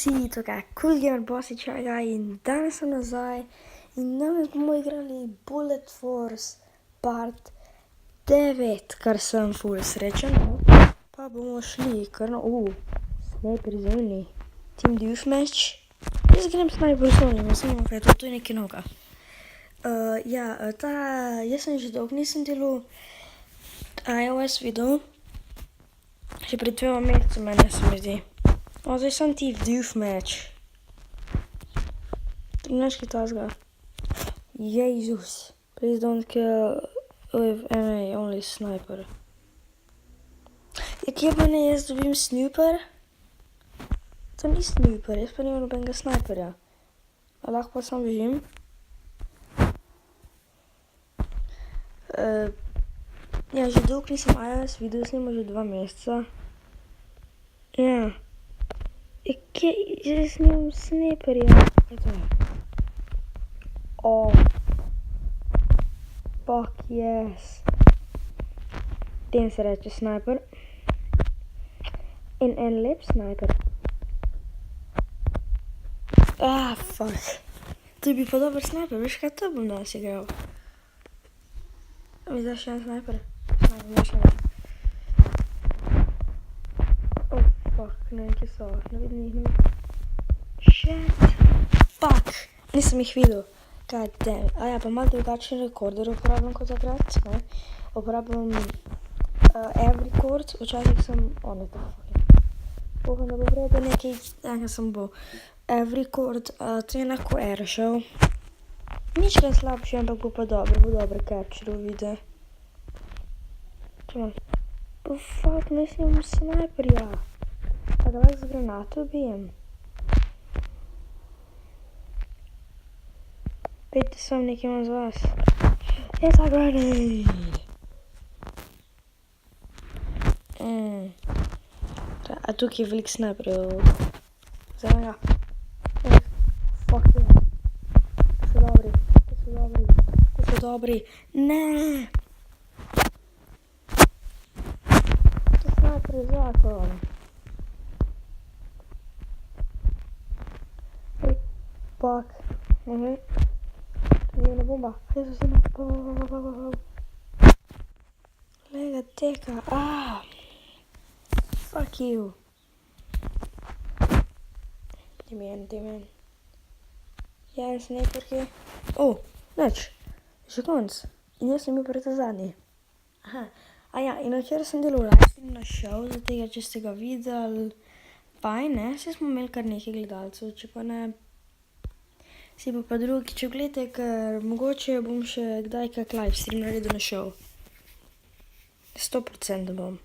vsi, to je Cool Gamer Bosičaga in danes sem nazaj in danes bomo igrali Bullet Force part 9, kar sem ful srečen. Pa bomo šli kar na sniper zemlji, Team Deathmatch. Jaz grem sniper zemlji, samo kaj to je nekaj novega. Jaz sem že dolgo nisem delal iOS video, že pred 2 mesecema, ne se mi zdi. Zdaj sem Team Deathmatch. 13 tazga. Jezus. Please don't kill with MA, only sniper. Kje pa ne jaz dobim sniper? To ni sniper, jaz pa nimam nobenega sniperja. A lahko pa sam bežim? Že dolgo nisem iOS video snimal, že 2 meseca. Kje, jaz nimam sniperja. Kaj to je? Fuck yes. Tem se reče sniper. In en lep sniper. Fuck. To bi pa dober sniper, veš kaj to bom danes igral? Mi daš še en sniper? Fuck, ne vem, kje so, ne vidim jih. Shit. Fuck, nisem jih videl. God damn. Pa malo drugačen rekorder uporabljam kot takrat, ne? Uporabljam F-record, včasih sem, Upam, da bo vredno nekaj, sem bo F-record, to je enako AirShow. Nič kaj slabši, ampak bo pa dobro, bo dobro capture vide. Fuck, mislim sniperja. Pa ga lahko z granato ubijem. Pejte sem, nekaj imam z vas. It's a grenade! A tukaj je veliko sniperjev. Zdaj ga. Fuck yeah. To so dobri. Ne! To sniper je zakon. Fuck. Njena bomba. Lega teka. Fuck you. Dimen. Ja, sniper kje? Nič. Že konc. In jaz sem bil pred zadnji. In včeraj sem delal livestream na show, zato če ste ga videli, fajn, ne? Saj smo imeli kar nekaj gledalcev, če pa ne, si pa drugi, če gledate, ker mogoče bom še kdaj kak livestream naredil na show. 100% bom.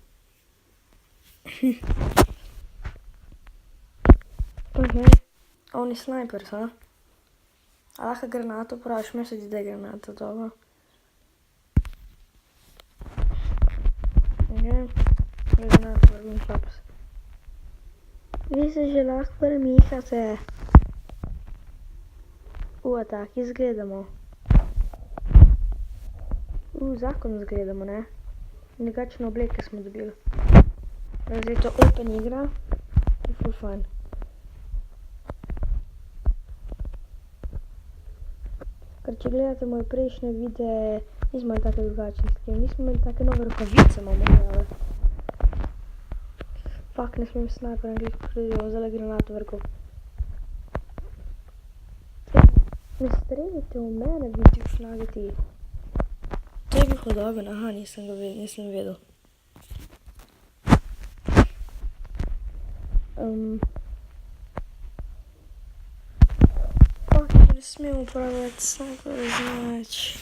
On je sniper, A lahko granato praviš, me se ti da granata, dobro. Granato vrgim šlaps. Vi se že lahko premikate. Tak izgledamo. Zakon izgledamo, ne? Negačne obleke smo dobili. Zdaj je to open igra. Je ful fajn. Ker če gledate moje prejšnje videe, nismo imeli take drugačne slike, nismo imeli take nove rokavice, imamo. Fuck, ne smem sniper angliško študijo, zdaj granato vrkov. Ne streljite v mene, biti v šlagati. To je bil hodoben, nisem vedel. Ne smem uporabljati sniper znač.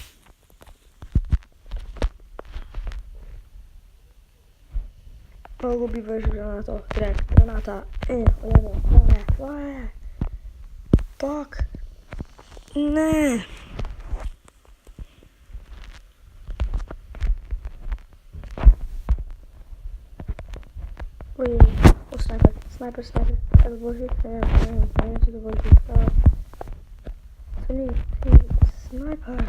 Mogo bi več granato. Granata. Fuck. Ne. Sniper. Evo boži. Ne, če to boži. To ni sniper.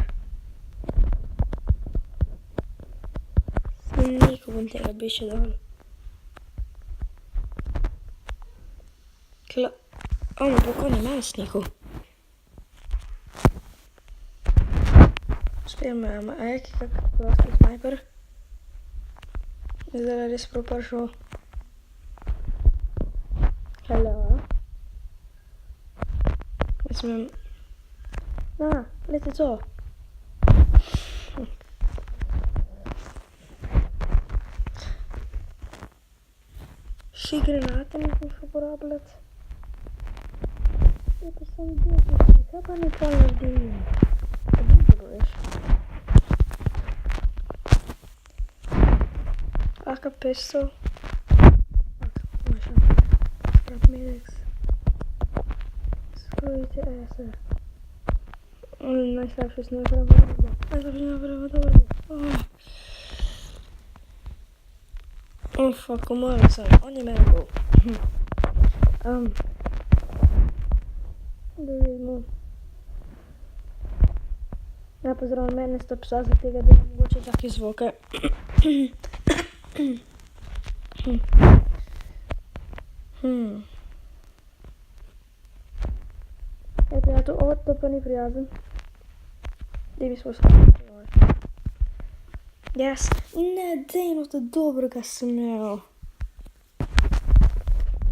Niko bom tega biše dal. Ono, pa ko ni meni sniku. Spijem me, a je kak prosti snajper. Zdaj je res propršel. Hello. Mislim... Na, leti to. Še granate ne boš uporabljati. Je pa sem djeti, kaj pa nikoli naredim? Kaj dobro veš? AK pistol. Scrap medics. Skrojite ese. Najslabše snajpera v dobu. Najslabše snajpera v dobu. Oh fuck, umoral sam. On je mene bil. Da vidimo. Ja, pa zraven mene sta psa za tega, da je mogoče take zvoke. Ej, prijatelj, to pa ni prijazen. Daj mi svoj slavno. Yes. Ne, dej, no to dobrega sem imel.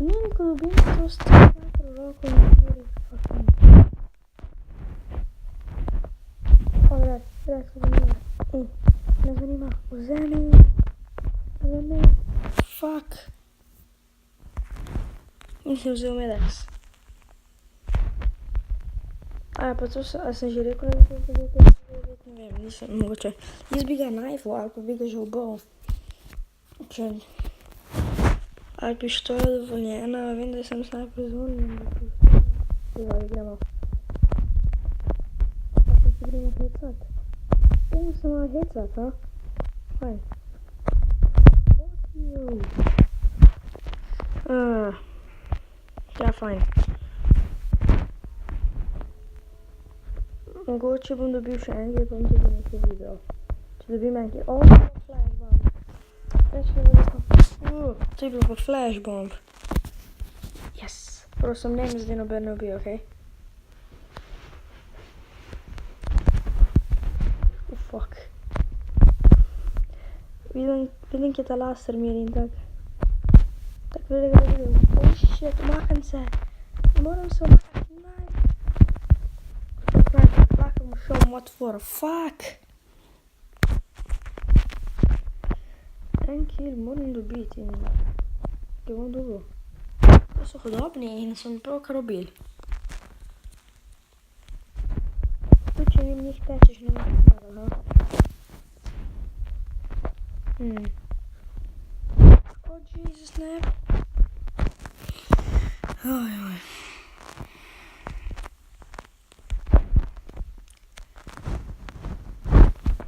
Ni neko dobim to stvar proroko in gori. O, gledaj, to zanima. Ne zanima. Vzemi. Fuck. Nisem vzel medex. A pa to sem že rekel, da bi to rekel. Ne vem, nisem mogoče. Jaz bi ga najfil, ali pa bi ga že ubil. Ali pištola dovoljena, vem, da sem snajper zvonil. Zdaj gremo. Pa se gremo hecat. Gremo se malo hecat, ha? Fajn. Fuck you. Ja, fajn. Mogoče bom dobil še enkrat, bom tudi nekaj video. Če dobim enkrat... O, flashbomb. Reči, da sem... To je bilo pa flashbomb. Yes. Prosim, ne mi zdaj noben ne ubi, okej? Fuck. Vidim, kje ta laser miri in tak. Tak veliko ga vidim. Oh shit, umakam se. Moram se umakati. Show him what for, fuck! En kill moram dobiti in ga bom dobil. To so hodobni in so mi prav kar ubili. Tu če njih tečeš, ne bom pomagal, ha? Oh Jesus, ne! Oj.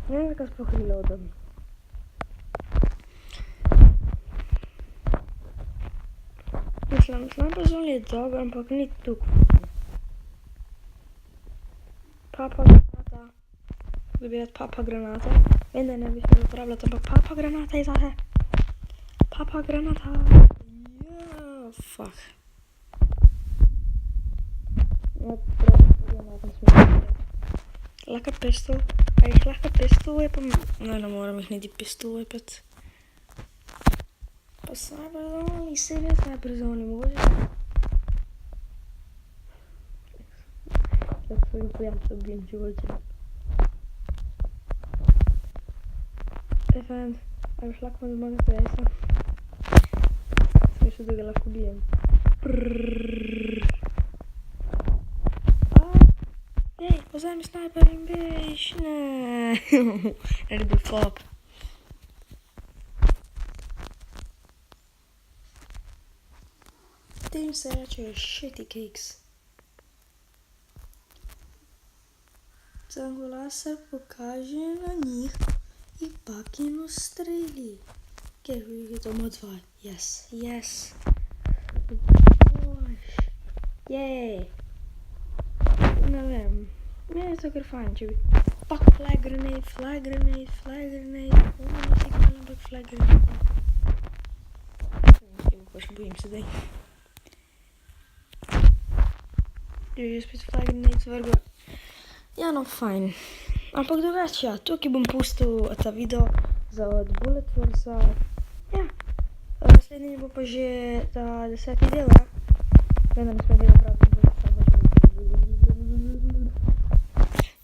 Ne vem, zakaj sploh reloadam. Mislim, snajper zone je dober, ampak ni tukaj. Papa granata. Bi rad papa granata. Vem, da ne bi smel uporabljati, ampak papa granata je zate. Papa granata. Ja, fuck. Ja, prav, granata smo uporabljati. Lahko pistol. A jih lahko pistol whipam? Ne moram jih niti pistol whipati. Pa sniper zone, se ne sniper zone, mogoče. Tako svojim prijatelj bijem živoče. Fan, a još lahko vam zmaga presa. Smišljam, da ga lahko bijem. Ej, vzemi snajper in biš, ne. Naredi flop. Tem se reče shitty cakes. Zango laser pokaže na njih i pakin ustreli. Ker je to mod 2. Yes. Jej. Ne vem. Meni je to kar fajn, če bi... Fuck, flag grenade. Ovo ne signal, ampak flag grenade. Baš bojim se daj. že spet flagin ne izvrgel. Ja, no, fajn. Ampak drugače, ja, tukaj bom pustil ta video za od Bullet Force. Ja, naslednji bo pa že ta 10. del, ja. Vendar ne smem tega praviti.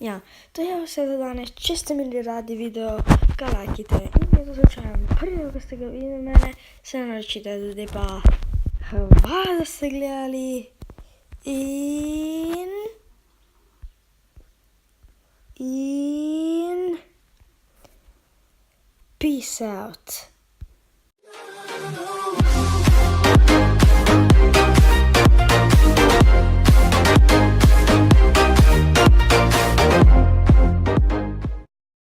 Ja, to je vse za danes. Če ste imeli radi video, ga lajkite. In je to slučajem prvi, ko ste ga videli mene, se ne naročite, zdaj pa hvala, da ste gledali in peace out.